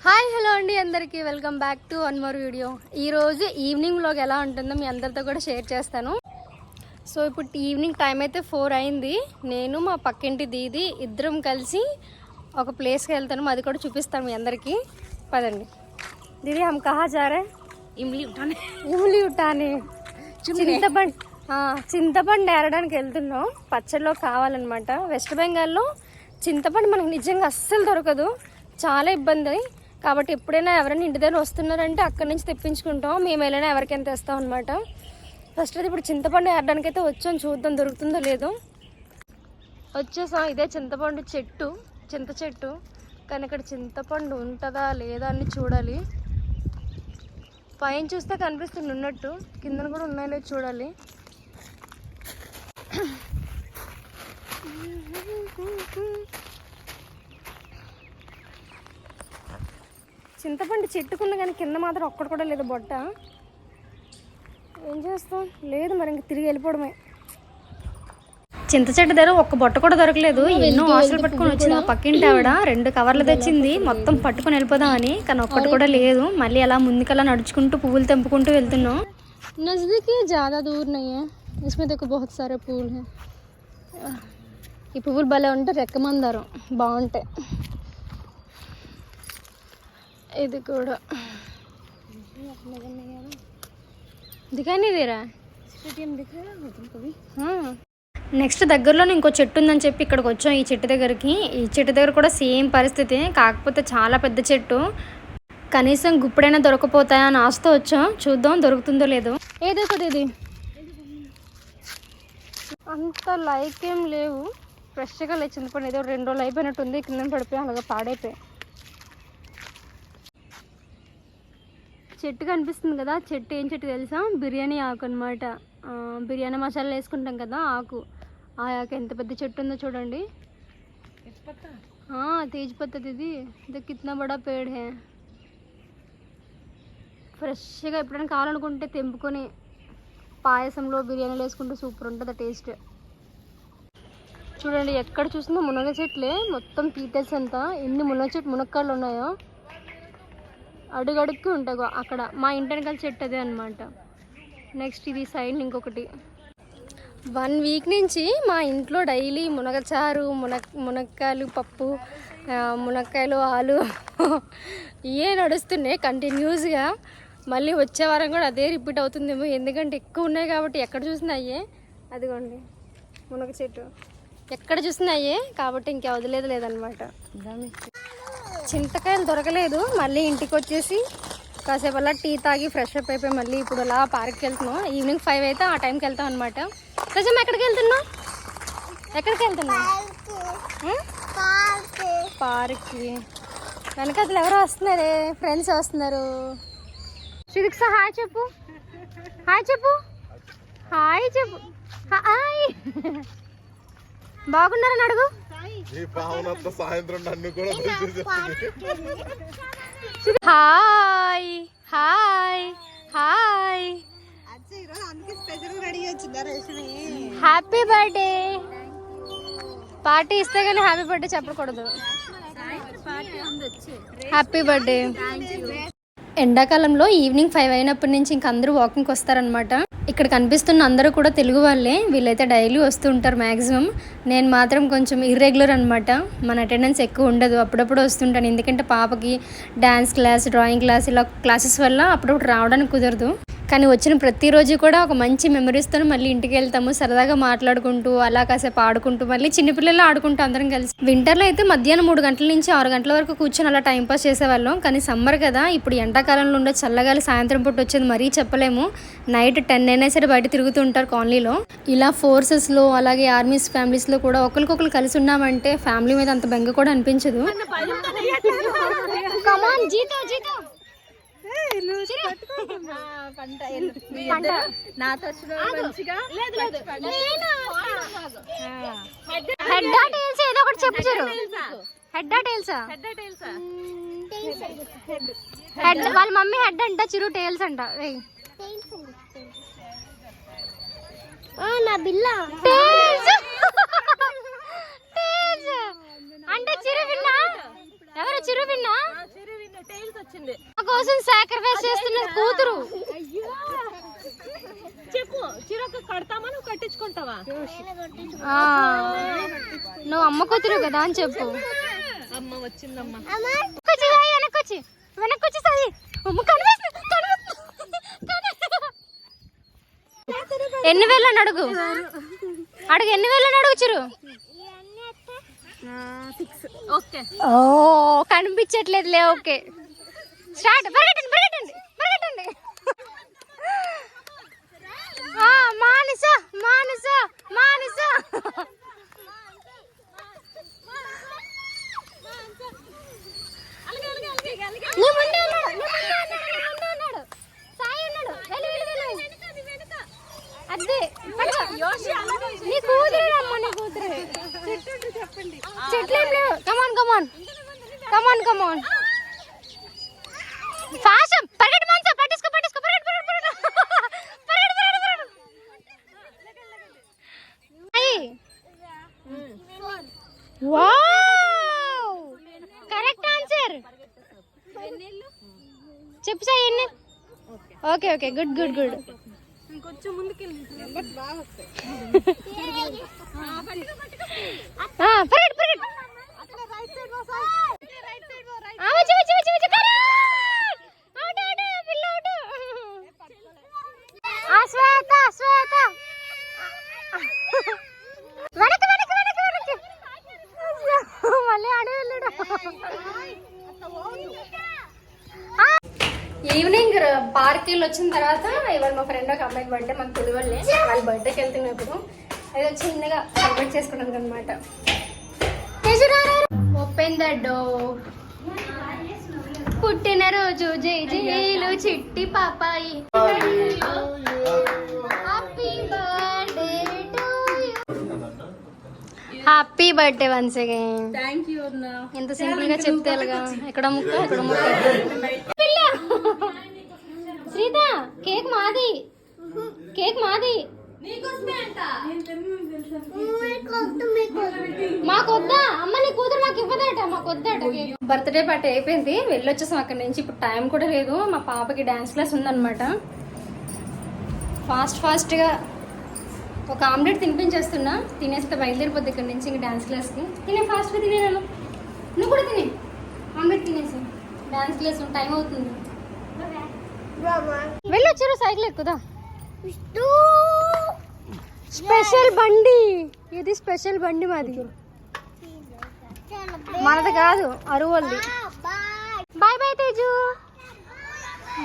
Hi hello అండి అందరికీ welcome back to one more video. ఈరోజు ఈవినింగ్ వ్లాగ్ ఎలా ఉంటుందో మీ అందరితో కూడా షేర్ చేస్తాను. సో ఇప్పుడు ఈవినింగ్ టైం అయితే 4 అయింది. నేను మా పక్కింటి దీది ఇద్దరం కలిసి ఒక ప్లేస్కి వెళ్తాను. అది కూడా చూపిస్తాను మీ అందరికీ. పదండి దీది. హమ్ కహా జా రహే? ఇమ్లీ ఉటానే చింతపండు ఏరడానికి వెళ్తున్నాం. పచ్చడిలో కావాలన్నమాట. వెస్ట్ బెంగాల్లో చింతపండు మనకు నిజంగా అస్సలు దొరకదు, చాలా ఇబ్బంది. కాబట్టి ఎప్పుడైనా ఎవరైనా ఇంటి దగ్గర వస్తున్నారంటే అక్కడి నుంచి తెప్పించుకుంటాం. మేము వెళ్ళినా ఎవరికైనా తెస్తాం అనమాట. ఫస్ట్ అయితే ఇప్పుడు చింతపండు ఏరడానికి అయితే వచ్చాం, చూద్దాం దొరుకుతుందో లేదో. వచ్చేసాం. ఇదే చింతపండు చెట్టు, చింత చెట్టు. కానీ ఇక్కడ చింతపండు ఉంటుందా లేదా అని చూడాలి. పైన చూస్తే కనిపిస్తుంది ఉన్నట్టు, కిందన కూడా ఉన్నాయో లేదో చూడాలి. చింతపండు చెట్టుకున్న కానీ కింద మాత్రం ఒక్కటి కూడా లేదు బొట్ట. ఏం చేస్తాం, లేదు మరి ఇంక తిరిగి వెళ్ళిపోవడమే. చింత చెట్టు దగ్గర ఒక్క బొట్ట కూడా దొరకలేదు. ఎన్నో ఆశలు పట్టుకొని వచ్చింది పక్కింటి ఆవిడ. 2 కవర్లు తెచ్చింది మొత్తం పట్టుకొని వెళ్ళిపోదామని, కానీ ఒక్కటి కూడా లేదు. మళ్ళీ అలా ముందుకలా నడుచుకుంటూ పువ్వులు తెంపుకుంటూ వెళ్తున్నాం. నజదీకి ज़्यादा दूर नहीं है, इसमें देखो बहुत सारे फूल हैं. ఈ పువ్వులు భలే ఉంటాయి, రెక్కమందారం బాగుంటాయి. ఇది కూడా దిగానే దేరా. నెక్స్ట్ దగ్గరలో ఇంకో చెట్టు ఉందని చెప్పి ఇక్కడికి వచ్చాం, ఈ చెట్టు దగ్గరికి. ఈ చెట్టు దగ్గర కూడా సేమ్ పరిస్థితి, కాకపోతే చాలా పెద్ద చెట్టు. కనీసం గుప్పుడైనా దొరకపోతాయా అని ఆశతో వచ్చాం. చూద్దాం దొరుకుతుందో లేదో. ఏదో కదా ఇది అంత లైక్ ఏం లేవు, ఫ్రెష్గా లేదు చింతపండు. ఏదో 2 రోజులు అయిపోయినట్టుంది, కింద పడిపోయి అలాగా పాడైపోయాయి. చెట్టు కనిపిస్తుంది కదా, చెట్టు ఏం చెట్టు తెలుసా? బిర్యానీ ఆకు అనమాట. బిర్యానీ మసాలా వేసుకుంటాం కదా, ఆకు. ఆ ఆకు ఎంత పెద్ద చెట్టు ఉందో చూడండి. తేజ్ పత్తా ఇది. ఇది కిतना बड़ा पेड़ है. ఫ్రెష్గా ఎప్పుడైనా కావాలనుకుంటే తెంపుకొని పాయసంలో బిర్యానీలో వేసుకుంటే సూపర్ ఉంటుంది టేస్ట్. చూడండి ఎక్కడ చూసినా మునగ చెట్లే, మొత్తం పీటర్స్ అంతా. ఎన్ని మునక్కాయలు ఉన్నాయో అడుగడుక్కి ఉంటాయి అక్కడ. మా ఇంటి వెనకాల చెట్టు అదే అనమాట. నెక్స్ట్ ఇది సైడ్ ఇంకొకటి. 1 వీక్ నుంచి మా ఇంట్లో డైలీ మునగచారు, మునక్కాయలు పప్పు, మునక్కాయలు ఆలు ఇవే నడుస్తున్నాయి కంటిన్యూస్గా. మళ్ళీ వచ్చే వారం కూడా అదే రిపీట్ అవుతుందేమో, ఎందుకంటే ఎక్కువ ఉన్నాయి కాబట్టి. ఎక్కడ చూసినా అయ్యే. అదిగోండి మునగ చెట్టు ఎక్కడ చూసినా అయ్యే, కాబట్టి ఇంకా వదిలేదు లేదనమాట. చింతకాయలు దొరకలేదు. మళ్ళీ ఇంటికి వచ్చేసి కాసేపు అలా టీ తాగి ఫ్రెష్ అప్ అయిపోయి మళ్ళీ ఇప్పుడు అలా పార్క్కి వెళ్తున్నాం. ఈవినింగ్ 5 అయితే ఆ టైంకి వెళ్తాం అనమాట. ప్రజమ్మ ఎక్కడికి వెళ్తున్నాం? ఎక్కడికి వెళ్తున్నాం? పార్క్కి. వెనక అసలు ఎవరో వస్తున్నారే, ఫ్రెండ్స్ వస్తున్నారు. శ్రీదిక్ష హాయ్ చెప్పు, హాయ్ చెప్పు, హాయ్ చెప్పు. హాయ్ బాగున్నారని అడుగు. Hi hi hi. Happy birthday. Party ఇస్తే కానీ హ్యాపీ బర్త్డే చెప్పకూడదు. Happy birthday. ఎండాకాలంలో ఈవినింగ్ 5 అయినప్పటి నుంచి ఇంక అందరూ వాకింగ్కి వస్తారనమాట. ఇక్కడ కనిపిస్తున్న అందరూ కూడా తెలుగు వాళ్ళే. వీళ్ళైతే డైలీ వస్తూ ఉంటారు మ్యాక్సిమం. నేను మాత్రం కొంచెం ఇర్రెగ్యులర్ అనమాట, మన అటెండెన్స్ ఎక్కువ ఉండదు. అప్పుడప్పుడు వస్తుంటాను, ఎందుకంటే పాపకి డ్యాన్స్ క్లాస్, డ్రాయింగ్ క్లాస్ ఇలా క్లాసెస్ వల్ల అప్పుడప్పుడు రావడానికి కుదరదు. కానీ వచ్చిన ప్రతిరోజు కూడా ఒక మంచి మెమరీస్తో మళ్ళీ ఇంటికి వెళ్తాము. సరదాగా మాట్లాడుకుంటూ అలా కాసేపు ఆడుకుంటూ మళ్ళీ చిన్నపిల్లలు ఆడుకుంటూ అందరం కలిసి. వింటర్లో అయితే మధ్యాహ్నం 3 గంటల నుంచి 6 గంటల వరకు కూర్చొని అలా టైంపాస్ చేసేవాళ్ళం. కానీ సమ్మర్ కదా, ఇప్పుడు ఎండాకాలంలో ఉండే చల్లగాలి సాయంత్రం పూట వచ్చేది మరీ చెప్పలేము. నైట్ 10 అయినా సరే బయట తిరుగుతూ ఉంటారు కాలనీలో. ఇలా ఫోర్సెస్లో అలాగే ఆర్మీస్ ఫ్యామిలీస్లో కూడా ఒకరికొకరు కలిసి ఉన్నామంటే ఫ్యామిలీ మీద అంత బెంగ కూడా అనిపించదు. వాళ్ళ మమ్మీ హెడ్ అంట, చిరు టేల్స్ అంట. నా బిల్ల అంటే చిరు విన్నా. ఎవరు చిరు విన్నా? నా కోసం సాక్రిఫైస్ చేస్తున్న కూతురు. చెప్పు చీరకు కడతామా నువ్వు కట్టించుకుంటావా? నువ్వు అమ్మ కూతురు కదా అని చెప్పు. అమ్మ వచ్చిందమ్మా. వెనకొచ్చి వెనకొచ్చి సాయి. ఎన్ని వేలని అడుగు అడుగు, ఎన్ని వేలని అడుగుచురు? ఓ కనిపించట్లేదులే. Okay start. పరిగెట్టండి పరిగెట్టండి పరిగెట్టండి. మానస మానస మానస. నీ ముందే ఉన్నాడు, నీ ముందే ఉన్నాడు, నీ ముందే ఉన్నాడు. సాయి ఉన్నాడు. వెళ్ళు వెళ్ళు వెళ్ళు. అదే నీ కూతురు అమ్మ, నీ కూతురు. చెట్లు ఏం లేవు. Come on come on come on come on. Fast పరిగెట్టు మానస. పట్టేసుకో పట్టేసుకో. పరిగెట్టు పరిగెట్టు పరిగెట్టు పరిగెట్టు పరిగెట్టు. Wow correct answer. చెప్పు సాయి ఎన్ని? Okay okay good good good. ఇంకొంచెం ముందుకెళ్ళి బాగా వస్తాయి. పరిగెట్టు పరిగెట్టు. శ్వేత శ్వేత వెనక్కి వెనక్కి వెనక్కి వెనక్కి. మళ్ళీ ఆడే వెళ్ళాడు. ఈవినింగ్ పార్క్ వెళ్ళి వచ్చిన తర్వాత ఇవాళ మా ఫ్రెండ్ ఒక అమ్మాయి బర్త్డే, మాకు తెలియలే. వాళ్ళ బర్త్డేకి వెళ్తున్నప్పుడు ఏదో చిన్నగా సెలబ్రేట్ చేసుకున్నాను అనమాట. Open the door. పుట్టినరోజు జై జైలు చిట్టి పాపాయి. Happy birthday to you. Happy birthday once again. Thank you అన్న. ఎంత సింపుల్ గా చెప్తే అలాగా. ఇక్కడ ముక్క ఇక్కడ ముక్క. శ్రీత కేక్ మాది, కేక్ మాది. మాకొద్దా అమ్మ, నీ కూతురు మాకు ఇవ్వదట, మాకొద్దట. బర్త్డే పార్టీ అయిపోయింది, వెళ్ళొచ్చేసాం అక్కడి నుంచి. ఇప్పుడు టైం కూడా లేదు. మా పాపకి డాన్స్ క్లాస్ ఉందన్నమాట. ఫాస్ట్గా ఒక ఆమ్లెట్ తినిపించేస్తున్నా. తినేస్తే బయలుదేరిపోద్ది ఇక్కడ నుంచి ఇంక డాన్స్ క్లాస్కి. తినే ఫాస్ట్గా తినేను. నువ్వు కూడా తినే ఆమ్లెట్ తినేసి. డాన్స్ క్లాస్ టైం అవుతుంది. వెళ్ళొచ్చారు. సైకిల్ ఎక్కుదా. స్పెషల్ బండి ఇది, స్పెషల్ బండి మాది. మనది కాదు, అరువులది. Bye bye Teju.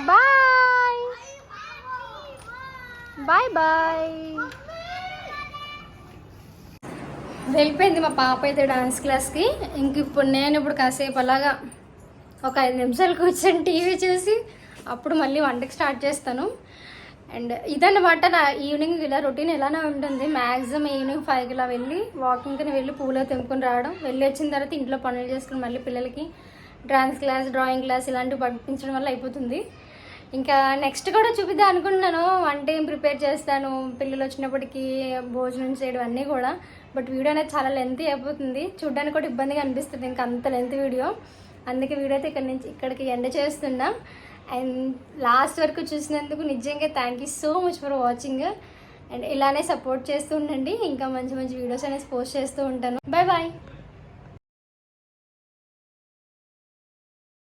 Bye bye bye. వెళ్ళిపోయింది మా పాప అయితే డాన్స్ క్లాస్కి. ఇంక ఇప్పుడు నేను కాసేపు అలాగా ఒక 5 నిమిషాలు కూర్చొని టీవీ చూసి అప్పుడు మళ్ళీ వంటకి స్టార్ట్ చేస్తాను. అండ్ ఇదన్నమాట నా ఈవినింగ్ ఇలా రొటీన్ ఎలానే ఉంటుంది. మ్యాక్సిమం ఈవినింగ్ 5కి ఇలా వెళ్ళి వాకింగ్కి వెళ్ళి పూలు తెంపుకొని రావడం. వెళ్ళి వచ్చిన తర్వాత ఇంట్లో పనులు చేసుకుని మళ్ళీ పిల్లలకి డాన్స్ క్లాస్, డ్రాయింగ్ క్లాస్ ఇలాంటివి పంపించడం వల్ల అయిపోతుంది. ఇంకా నెక్స్ట్ కూడా చూపిద్దాం అనుకుంటున్నాను. వంట ఏం ప్రిపేర్ చేస్తాను, పిల్లలు వచ్చినప్పటికీ భోజనం చేయడం అన్నీ కూడా. బట్ వీడియో అనేది చాలా లెంతీ అయిపోతుంది, చూడడానికి కూడా ఇబ్బందిగా అనిపిస్తుంది ఇంకా అంత లెంత్ వీడియో. అందుకే వీడియో అయితే ఇక్కడికి ఎండ్ చేస్తున్నా. అండ్ లాస్ట్ వరకు చూసినందుకు నిజంగా thank you so much for watching. And ఇలానే సపోర్ట్ చేస్తూ ఉండండి. ఇంకా మంచి మంచి వీడియోస్ అనేది పోస్ట్ చేస్తూ ఉంటాను. Bye bye.